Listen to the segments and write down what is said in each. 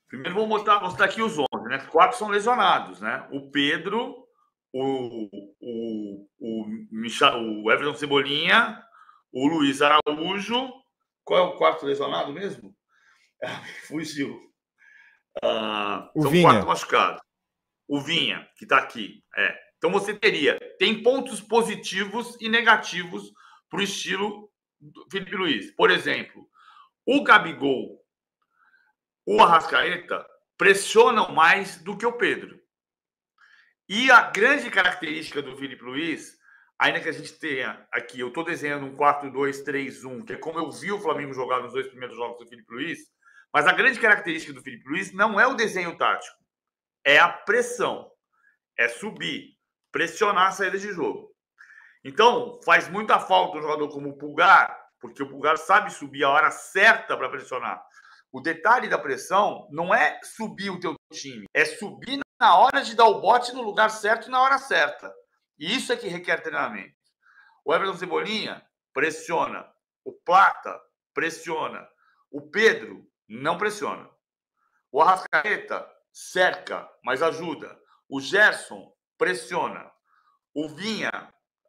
Primeiro vou mostrar aqui os 11, né? 4 são lesionados, né? O Pedro, o Everton Cebolinha, o Luiz Araújo. Qual é o quarto lesionado mesmo? Fugiu. São Vinha. 4 machucados. O Vinha, que está aqui. Então você tem pontos positivos e negativos para o estilo do Felipe Luiz. Por exemplo, o Gabigol, o Arrascaeta pressionam mais do que o Pedro. E a grande característica do Felipe Luiz, ainda que a gente tenha aqui, eu estou desenhando um 4-2-3-1, que é como eu vi o Flamengo jogar nos 2 primeiros jogos do Felipe Luiz, mas a grande característica do Felipe Luiz não é o desenho tático, é a pressão, é subir, pressionar a saída de jogo. Então, faz muita falta um jogador como o Pulgar, porque o Pulgar sabe subir a hora certa para pressionar. O detalhe da pressão não é subir o teu time, é subir na hora de dar o bote no lugar certo e na hora certa. E isso é que requer treinamento. O Everton Cebolinha pressiona. O Plata pressiona. O Pedro não pressiona. O Arrascaeta cerca, mas ajuda. O Gerson pressiona. O Vinha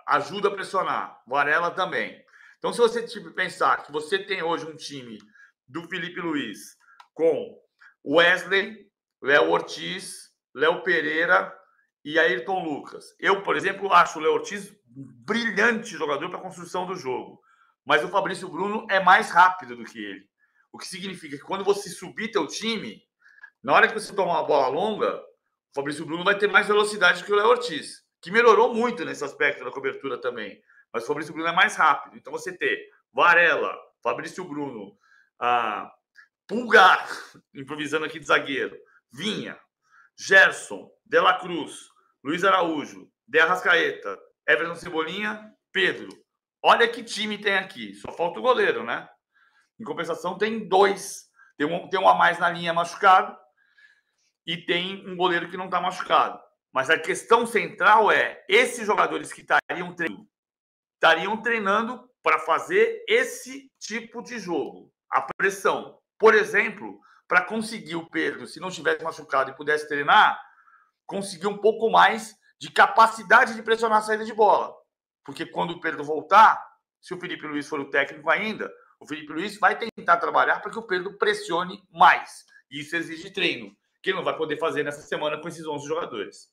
ajuda a pressionar. O Varela também. Então, se você pensar que você tem hoje um time do Felipe Luiz com Wesley, Léo Ortiz, Léo Pereira e Ayrton Lucas. Eu, por exemplo, acho o Léo Ortiz um brilhante jogador para a construção do jogo. Mas o Fabrício Bruno é mais rápido do que ele. O que significa que quando você subir teu time, na hora que você tomar uma bola longa, o Fabrício Bruno vai ter mais velocidade que o Léo Ortiz, que melhorou muito nesse aspecto da cobertura também. Mas o Fabrício Bruno é mais rápido. Então você ter Varela, Fabrício Bruno, Pulgar, improvisando aqui de zagueiro, Vinha, Gerson, De La Cruz, Luiz Araújo, De Arrascaeta, Everton Cebolinha, Pedro. Olha que time tem aqui. Só falta o goleiro, né? Em compensação, tem 2. Tem um a mais na linha machucado e tem um goleiro que não está machucado. Mas a questão central é esses jogadores que estariam treinando para fazer esse tipo de jogo. A pressão. Por exemplo, para conseguir o Pedro, se não tivesse machucado e pudesse treinar, conseguir um pouco mais de capacidade de pressionar a saída de bola. Porque quando o Pedro voltar, se o Felipe Luiz for o técnico ainda, o Felipe Luiz vai tentar trabalhar para que o Pedro pressione mais. E isso exige treino, que ele não vai poder fazer nessa semana com esses 11 jogadores.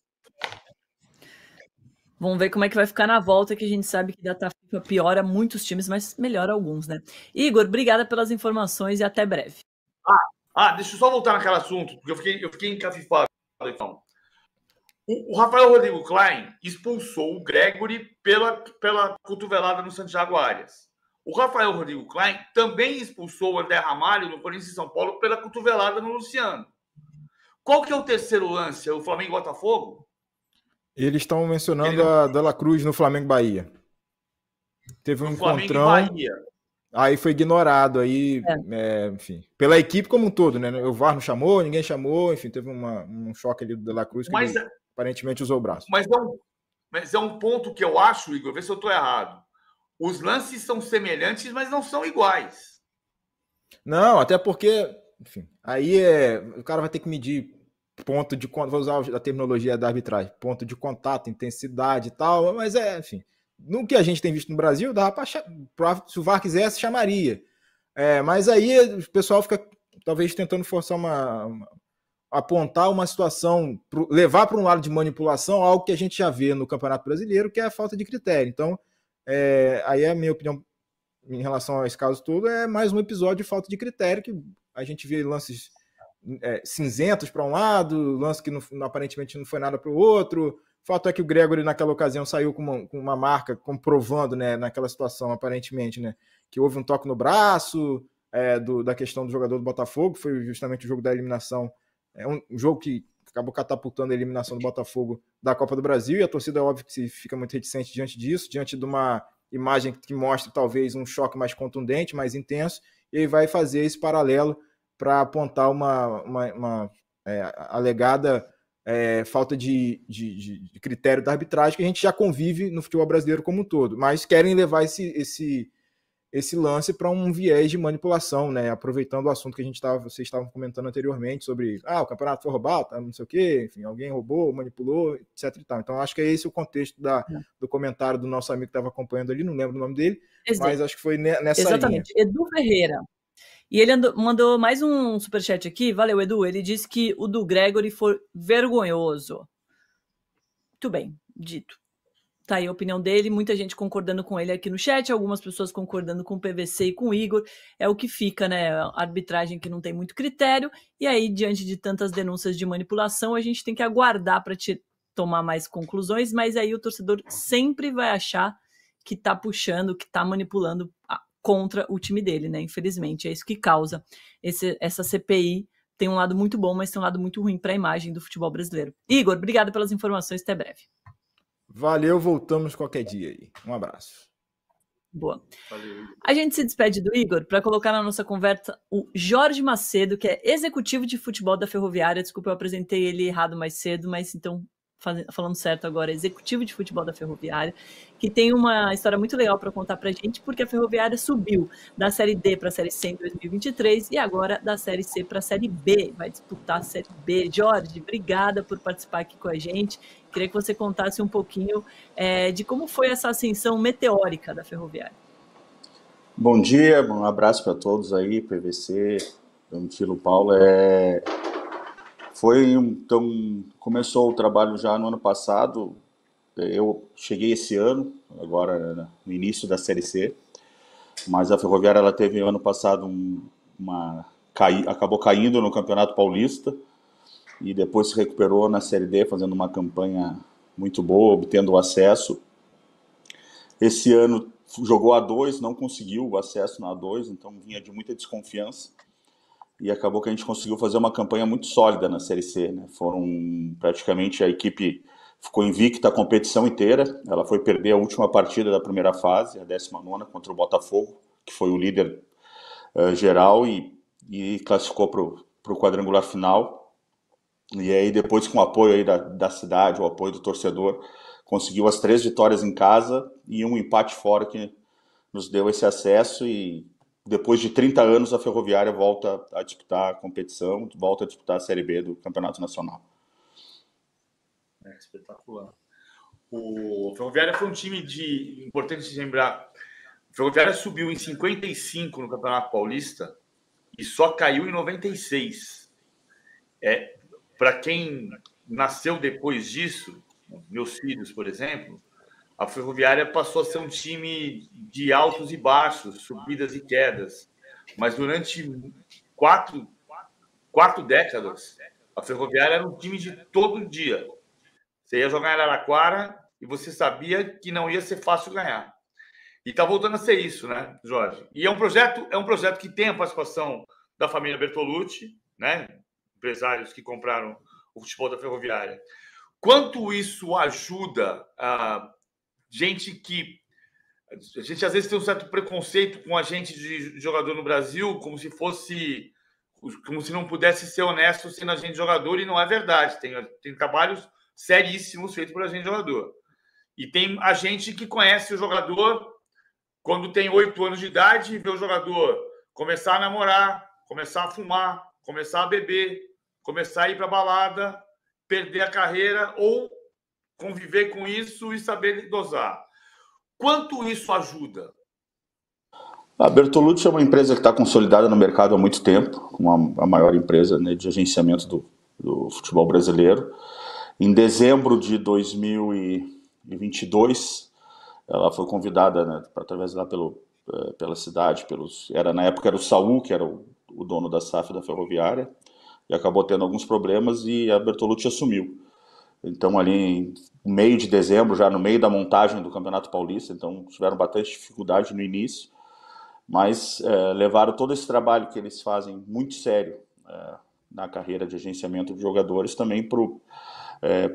Vamos ver como é que vai ficar na volta, que a gente sabe que data FIFA piora muitos times, mas melhora alguns, né? Igor, obrigada pelas informações e até breve. Deixa eu só voltar naquele assunto, porque eu fiquei encafifado. Então. O Rafael Rodrigo Klein expulsou o Gregory pela cotovelada no Santiago Arias. O Rafael Rodrigo Klein também expulsou o André Ramalho no Corinthians e São Paulo pela cotovelada no Luciano. Qual que é o terceiro lance? É o Flamengo e Botafogo? Eles estão mencionando a De La Cruz no Flamengo-Bahia. Teve um encontrão, aí foi ignorado, aí, enfim, pela equipe como um todo, né? O VAR não chamou, ninguém chamou, enfim, teve um choque ali do De La Cruz que ele aparentemente usou o braço. Mas é um ponto que eu acho, Igor, vê se eu estou errado. Os lances são semelhantes, mas não são iguais. Não, até porque, enfim, aí o cara vai ter que medir ponto de contato, vou usar a terminologia da arbitragem, ponto de contato, intensidade e tal, mas enfim, no que a gente tem visto no Brasil, dava para, se o VAR quisesse, chamaria. Mas aí o pessoal fica talvez tentando forçar apontar uma situação, levar para um lado de manipulação, algo que a gente já vê no Campeonato Brasileiro, que é a falta de critério. Então, aí a minha opinião em relação a esse caso todo é mais um episódio de falta de critério, que a gente vê lances cinzentos para um lado, lance que aparentemente não foi nada para o outro. O fato é que o Gregory naquela ocasião saiu com uma marca comprovando, né, naquela situação aparentemente, né, que houve um toque no braço da questão do jogador do Botafogo, que foi justamente o jogo da eliminação, um jogo que acabou catapultando a eliminação do Botafogo da Copa do Brasil, e a torcida, óbvio, que fica muito reticente diante disso, diante de uma imagem que mostra talvez um choque mais contundente, mais intenso, e aí vai fazer esse paralelo para apontar uma alegada falta de critério da arbitragem, que a gente já convive no futebol brasileiro como um todo, mas querem levar esse lance para um viés de manipulação, né? Aproveitando o assunto que vocês estavam comentando anteriormente sobre o campeonato foi roubado, não sei o quê, enfim, alguém roubou, manipulou, etc. E tal. Então, acho que é esse o contexto do comentário do nosso amigo que estava acompanhando ali, não lembro o nome dele, mas acho que foi nessa Exatamente. linha. Edu Ferreira. E ele mandou mais um superchat aqui. Valeu, Edu. Ele disse que o do Gregory foi vergonhoso. Muito bem, dito. Tá aí a opinião dele, muita gente concordando com ele aqui no chat, algumas pessoas concordando com o PVC e com o Igor. É o que fica, né? A arbitragem que não tem muito critério. E aí, diante de tantas denúncias de manipulação, a gente tem que aguardar para tomar mais conclusões, mas aí o torcedor sempre vai achar que tá puxando, que tá manipulando contra o time dele, né? Infelizmente, é isso que causa essa CPI. Tem um lado muito bom, mas tem um lado muito ruim para a imagem do futebol brasileiro. Igor, obrigado pelas informações, até breve. Valeu, voltamos qualquer dia aí. Um abraço. Boa. A gente se despede do Igor para colocar na nossa conversa o Jorge Macedo, que é executivo de futebol da Ferroviária. Desculpa, eu apresentei ele errado mais cedo, mas então, falando certo agora, executivo de futebol da Ferroviária, que tem uma história muito legal para contar para a gente, porque a Ferroviária subiu da Série D para a Série C em 2023 e agora da Série C para a Série B, vai disputar a Série B. Jorge, obrigada por participar aqui com a gente. Queria que você contasse um pouquinho de como foi essa ascensão meteórica da Ferroviária. Bom dia, um abraço para todos aí, PVC, Domitilo, Paulo. Então, começou o trabalho já no ano passado, eu cheguei esse ano, agora no início da Série C, mas a Ferroviária ela teve ano passado acabou caindo no Campeonato Paulista e depois se recuperou na Série D, fazendo uma campanha muito boa, obtendo o acesso. Esse ano jogou A2, não conseguiu o acesso na A2, então vinha de muita desconfiança. E acabou que a gente conseguiu fazer uma campanha muito sólida na Série C, né? Praticamente a equipe ficou invicta a competição inteira. Ela foi perder a última partida da primeira fase, a 19ª, contra o Botafogo, que foi o líder geral e classificou para o quadrangular final. E aí depois, com o apoio aí da cidade, o apoio do torcedor, conseguiu as 3 vitórias em casa e um empate fora que nos deu esse acesso. E depois de 30 anos, a Ferroviária volta a disputar a competição, volta a disputar a Série B do Campeonato Nacional. Espetacular. O Ferroviária foi um time importante lembrar, o Ferroviária subiu em 55 no Campeonato Paulista e só caiu em 96. Para quem nasceu depois disso, meus filhos, por exemplo, a Ferroviária passou a ser um time de altos e baixos, subidas e quedas. Mas durante 4 décadas, a Ferroviária era um time de todo dia. Você ia jogar em Araraquara e você sabia que não ia ser fácil ganhar. E está voltando a ser isso, né, Jorge? E é um projeto que tem a participação da família Bertolucci, né? Empresários que compraram o futebol da Ferroviária. Quanto isso ajuda a gente que... A gente às vezes tem um certo preconceito com a gente de jogador no Brasil, como se não pudesse ser honesto sendo agente de jogador, e não é verdade. Tem trabalhos seríssimos feitos por agente de jogador. E tem a gente que conhece o jogador quando tem 8 anos de idade e vê o jogador começar a namorar, começar a fumar, começar a beber, começar a ir para balada, perder a carreira ou conviver com isso e saber dosar. Quanto isso ajuda? A Bertolucci é uma empresa que está consolidada no mercado há muito tempo, a maior empresa, né, de agenciamento do futebol brasileiro. Em dezembro de 2022, ela foi convidada, né, para atravessar pela cidade, na época era o Saul, que era o dono da SAF da Ferroviária, e acabou tendo alguns problemas e a Bertolucci assumiu. Então ali no meio de dezembro, já no meio da montagem do Campeonato Paulista, então tiveram bastante dificuldade no início, mas levaram todo esse trabalho que eles fazem muito sério na carreira de agenciamento de jogadores também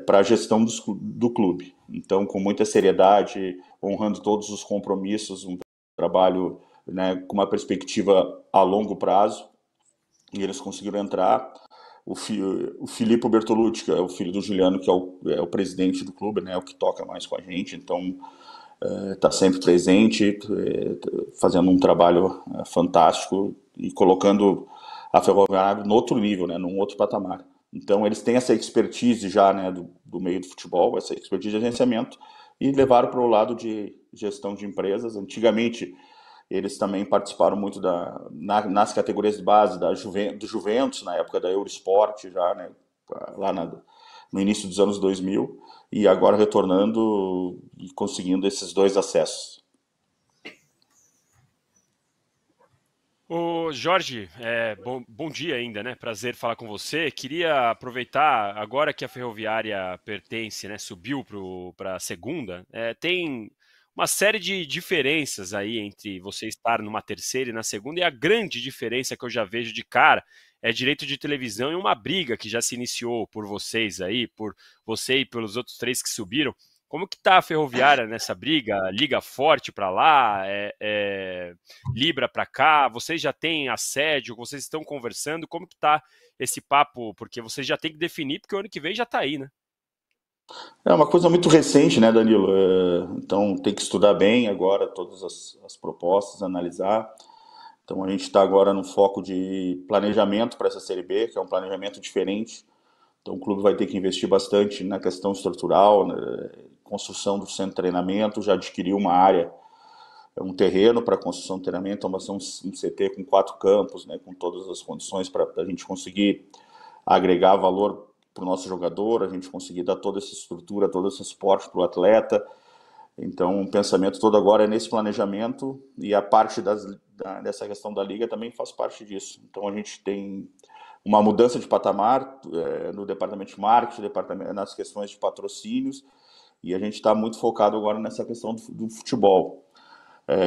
para a gestão do clube. Então, com muita seriedade, honrando todos os compromissos, um trabalho, né, com uma perspectiva a longo prazo, e eles conseguiram entrar o Filippo Bertolucci, que é o filho do Juliano, que é o presidente do clube, né, o que toca mais com a gente, então está sempre presente, fazendo um trabalho fantástico e colocando a Ferroviária no outro nível, né, num outro patamar. Então eles têm essa expertise já, né, do meio do futebol, essa expertise de agenciamento, e levaram para o lado de gestão de empresas. Antigamente eles também participaram muito nas categorias de base do Juventus, na época da Eurosport, já, né, lá no início dos anos 2000, e agora retornando e conseguindo esses 2 acessos. Ô Jorge, bom dia ainda, né? Prazer falar com você. Queria aproveitar, agora que a Ferroviária pertence, né, subiu para a segunda, tem uma série de diferenças aí entre você estar numa terceira e na segunda, e a grande diferença que eu já vejo de cara é direito de televisão e uma briga que já se iniciou por vocês aí, por você e pelos outros 3 que subiram. Como que tá a Ferroviária nessa briga? Liga forte para lá, Libra para cá? Vocês já têm assédio? Vocês estão conversando? Como que tá esse papo? Porque vocês já têm que definir, porque o ano que vem já tá aí, né? É uma coisa muito recente, né, Danilo? Então tem que estudar bem agora todas as propostas, analisar. Então a gente está agora no foco de planejamento para essa Série B, que é um planejamento diferente. Então o clube vai ter que investir bastante na questão estrutural, né, construção do centro de treinamento, já adquiriu uma área, um terreno para construção de treinamento, então vai ser um CT com 4 campos, né, com todas as condições para a gente conseguir agregar valor para o nosso jogador, a gente conseguir dar toda essa estrutura, todo esse suporte para o atleta. Então o pensamento todo agora é nesse planejamento, e a parte dessa questão da liga também faz parte disso. Então a gente tem uma mudança de patamar no departamento de marketing, nas questões de patrocínios, e a gente está muito focado agora nessa questão do futebol.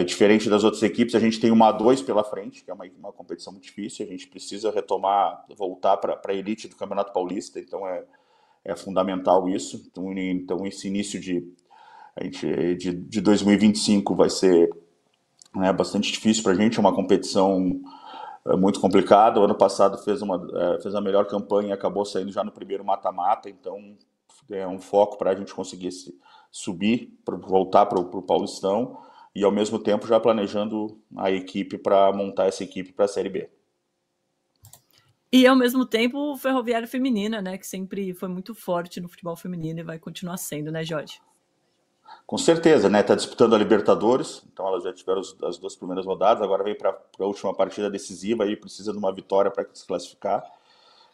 Diferente das outras equipes, a gente tem uma A2 pela frente, que é uma competição muito difícil, a gente precisa voltar para a elite do Campeonato Paulista, então é fundamental isso. Então esse início de 2025 vai ser, né, bastante difícil para a gente, é uma competição muito complicada. O ano passado fez a melhor campanha e acabou saindo já no primeiro mata-mata, então é um foco para a gente conseguir subir, voltar para o Paulistão, e ao mesmo tempo já planejando a equipe para montar essa equipe para a Série B. E ao mesmo tempo o Ferroviária Feminina, né, que sempre foi muito forte no futebol feminino e vai continuar sendo, né, Jorge? Com certeza, né? Está disputando a Libertadores, então elas já tiveram as 2 primeiras rodadas, agora vem para a última partida decisiva e precisa de uma vitória para se classificar.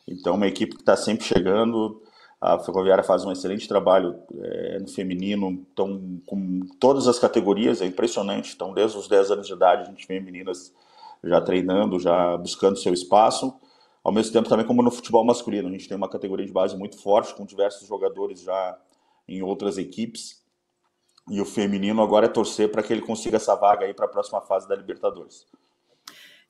Então, uma equipe que está sempre chegando. A Ferroviária faz um excelente trabalho no feminino, então, com todas as categorias, é impressionante. Então, desde os 10 anos de idade, a gente vê meninas já treinando, já buscando seu espaço. Ao mesmo tempo, também como no futebol masculino, a gente tem uma categoria de base muito forte, com diversos jogadores já em outras equipes. E o feminino agora é torcer para que ele consiga essa vaga aí para a próxima fase da Libertadores.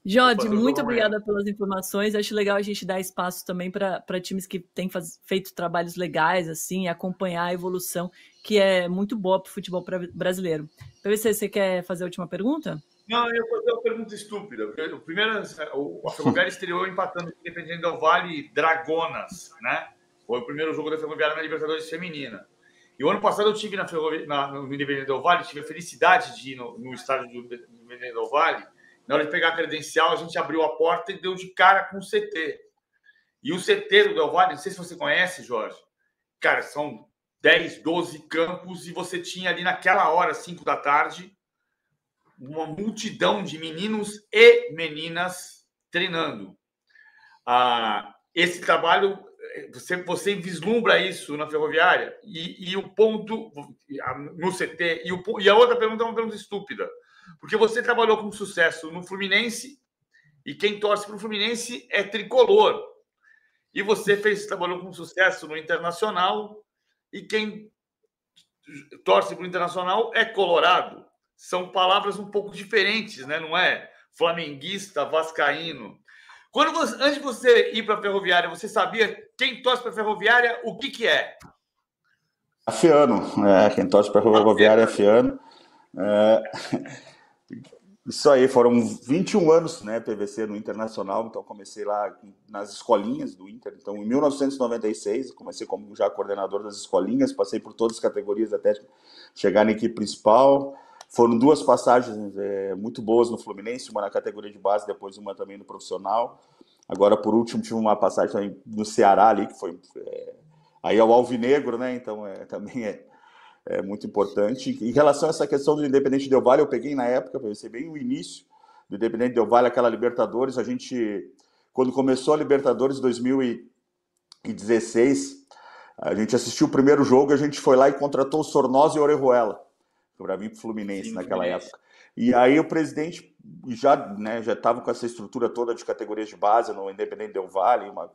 Jorge, muito obrigada pelas informações. Acho legal a gente dar espaço também para times que têm feito trabalhos legais, assim, acompanhar a evolução, que é muito boa para o futebol brasileiro. PVC, você quer fazer a última pergunta? Não, eu vou fazer uma pergunta estúpida. O primeiro, a Ferroviária estreou empatando com o Independiente del Valle Dragonas, né? Foi o primeiro jogo da Ferroviária na Libertadores feminina. E o ano passado eu tive no Independiente del Valle, tive a felicidade de ir no estádio do Independiente del Valle. Na hora de pegar a credencial, a gente abriu a porta e deu de cara com o CT. E o CT do Del Valle, não sei se você conhece, Jorge, cara, são 10, 12 campos, e você tinha ali naquela hora, 5 da tarde, uma multidão de meninos e meninas treinando. Esse trabalho, você vislumbra isso na Ferroviária? E o ponto no CT, e a outra pergunta é uma pergunta estúpida, porque você trabalhou com sucesso no Fluminense, e quem torce para o Fluminense é tricolor. E você trabalhou com sucesso no Internacional, e quem torce para o Internacional é colorado. São palavras um pouco diferentes, né? Não é? Flamenguista, vascaíno. Antes de você ir para a Ferroviária, você sabia quem torce para a Ferroviária, o que é? Afiano. Quem torce para a Ferroviária é Afiano. Isso aí, foram 21 anos, né, PVC no Internacional, então comecei lá nas escolinhas do Inter. Então, em 1996, comecei como já coordenador das escolinhas, passei por todas as categorias até chegar na equipe principal. Foram 2 passagens muito boas no Fluminense, uma na categoria de base, depois uma também no profissional. Agora, por último, tive uma passagem também no Ceará ali, que foi aí é o Alvinegro, né, então também é muito importante. Em relação a essa questão do Independente Del Valle, eu peguei na época, para ser bem o início do Independente Del Valle, aquela Libertadores, a gente, quando começou a Libertadores 2016, a gente assistiu o primeiro jogo, a gente foi lá e contratou o Sornosa e o Orejuela, para vir para o Fluminense naquela época. E aí o presidente já estava com essa estrutura toda de categorias de base no Independente Del Valle, uma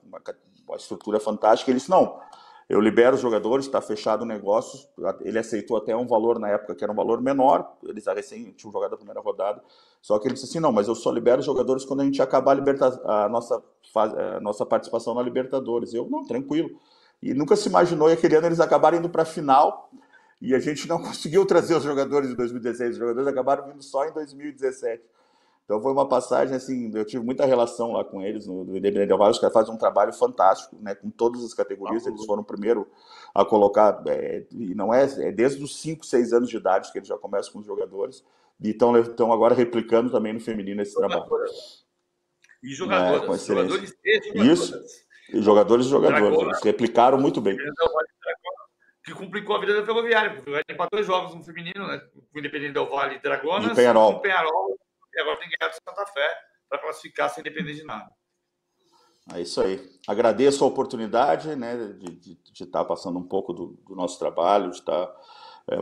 estrutura fantástica. Ele disse, não, eu libero os jogadores, está fechado o negócio. Ele aceitou até um valor na época que era um valor menor, eles recém tinham jogado a primeira rodada, só que ele disse assim, não, mas eu só libero os jogadores quando a gente acabar a nossa participação na Libertadores. Eu, não, tranquilo. E nunca se imaginou, e aquele ano eles acabaram indo para a final, e a gente não conseguiu trazer os jogadores de 2016, os jogadores acabaram vindo só em 2017. Então foi uma passagem, assim, eu tive muita relação lá com eles no Independente Del Valle, os caras fazem um trabalho fantástico, né, com todas as categorias, eles foram o primeiro a colocar, e não é desde os 5, 6 anos de idade que eles já começam com os jogadores, e estão agora replicando também no feminino esse trabalho. E jogadores, jogadores e jogadoras. Isso, e jogadores e jogadoras, eles replicaram muito bem. Que complicou a vida da Ferroviária, porque vai ter 2 jogos no feminino, né, o Independente Del Valle e Dragonas, e Penharol. Com Penharol. E agora tem que ganhar do Santa Fé para classificar sem depender de nada. É isso aí. Agradeço a oportunidade, né, de estar passando um pouco do nosso trabalho, de estar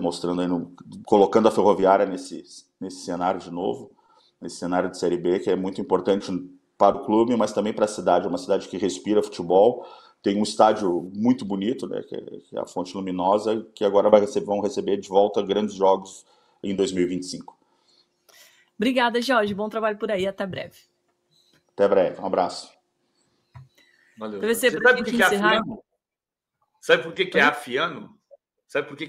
mostrando aí, colocando a Ferroviária nesse cenário de novo, nesse cenário de Série B, que é muito importante para o clube, mas também para a cidade. É uma cidade que respira futebol, tem um estádio muito bonito, né, que é a Fonte Luminosa, que agora vão receber de volta grandes jogos em 2025. Obrigada, Jorge. Bom trabalho por aí. Até breve. Até breve. Um abraço. Valeu. Você sabe por que é afiano? Sabe por que é afiano? Sabe por que